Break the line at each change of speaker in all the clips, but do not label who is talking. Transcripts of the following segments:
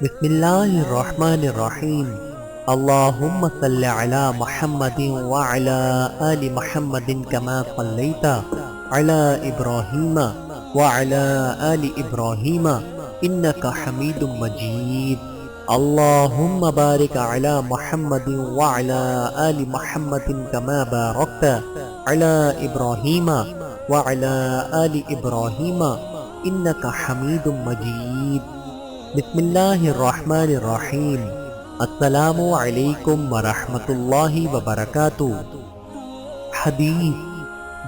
بسم اللہ الرحمن الرحیم اللہم صل علی محمد وعلی آل محمد کما صلیت علی ابراہیم وعلی آل ابراہیم انکا حمید مجید اللہم بارک علی محمد وعلی آل محمد کما بارکت علی ابراہیم وعلی آل ابراہیم انکا حمید مجید بسم اللہ الرحمن الرحیم السلام علیکم ورحمۃ اللہ وبرکاتہ۔ حدیث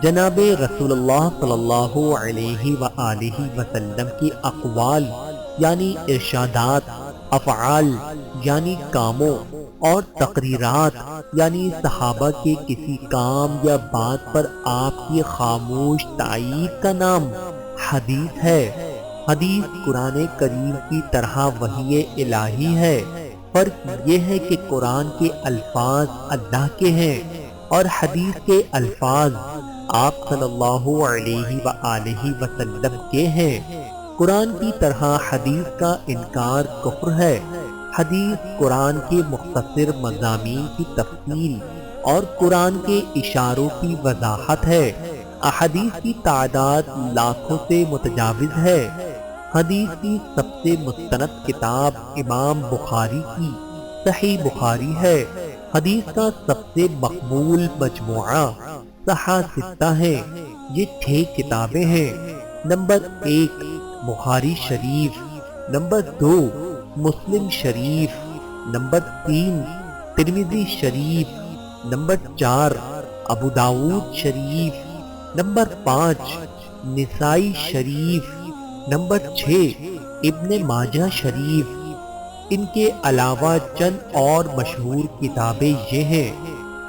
جناب رسول اللہ صلی اللہ علیہ وآلہ وسلم کی اقوال یعنی ارشادات، افعال یعنی کاموں، اور تقریرات یعنی صحابہ کے کسی کام یا بات پر آپ کی خاموش تائید کا نام حدیث ہے۔ حدیث قرآن کریم کی طرح وحی الہی ہے، فرق یہ ہے کہ قرآن کے الفاظ اللہ کے ہیں اور حدیث کے الفاظ آپ صلی اللہ علیہ وآلہ وسلم کے ہیں۔ قرآن کی طرح حدیث کا انکار کفر ہے۔ حدیث قرآن کے مختصر مضامین کی تفصیل اور قرآن کے اشاروں کی وضاحت ہے۔ احادیث کی تعداد لاکھوں سے متجاوز ہے۔ حدیث کی سب سے مستند کتاب امام بخاری کی صحیح بخاری ہے۔ حدیث کا سب سے مقبول مجموعہ صحاح ستہ ہے۔ یہ 6 کتابیں ہیں۔ نمبر 1 بخاری شریف، نمبر 2 مسلم شریف، نمبر 3 ترمذی شریف، نمبر 4 ابو داؤد شریف، نمبر 5 نسائی شریف، نمبر 6 ابن ماجہ شریف۔ ان کے علاوہ چند اور مشہور کتابیں یہ ہیں: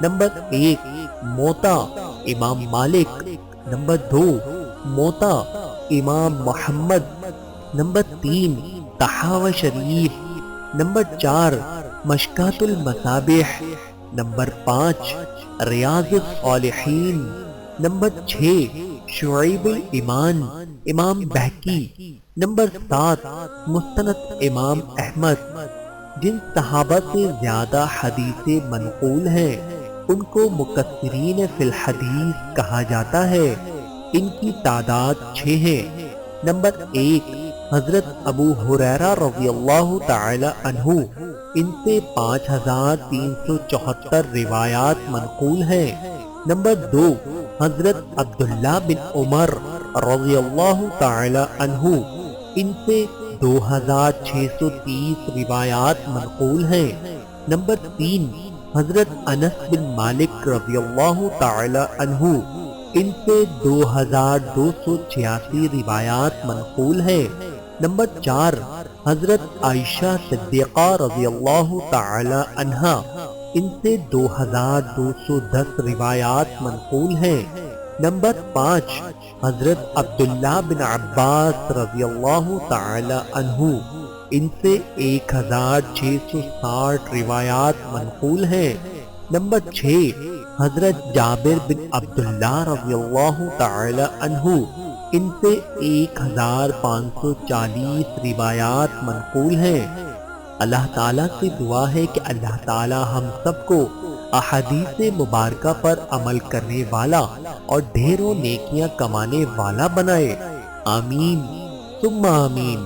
نمبر 1 موطا امام مالک، نمبر 2 موطا امام محمد، نمبر 3 طحاوی شریف، نمبر 4 مشکات المصابیح، نمبر 5 ریاض الصالحین، نمبر 6 شعیب الایمان امام بہقی، نمبر 7 مستند امام احمد۔ جن صحابہ سے زیادہ حدیثیں منقول ہیں ان کو مکثرین فی الحدیث کہا جاتا ہے۔ ان کی تعداد 6 ہے۔ نمبر 1 حضرت ابو ہریرہ رضی اللہ تعالی عنہ، ان سے 5374 روایات منقول ہیں۔ نمبر 2 حضرت عبداللہ بن عمر رضی اللہ تعالی عنہ، ان سے 2630 روایات منقول ہیں۔ نمبر 3 حضرت انس بن مالک رضی اللہ تعالی عنہ، ان سے 2286 روایات منقول ہیں۔ نمبر 4 حضرت عائشہ صدیقہ رضی اللہ تعالی عنہا، ان سے 2210 روایات منقول ہیں۔ نمبر 5 حضرت عبداللہ بن عباس رضی اللہ تعالی عنہ، ان سے 1660 روایات منقول ہیں۔ نمبر 6 حضرت جابر بن عبداللہ رضی اللہ تعالی عنہ، ان سے 1540 روایات منقول ہیں۔ اللہ تعالیٰ سے دعا ہے کہ اللہ تعالیٰ ہم سب کو احادیث مبارکہ پر عمل کرنے والا اور ڈھیروں نیکیاں کمانے والا بنائے۔ آمین ثم آمین۔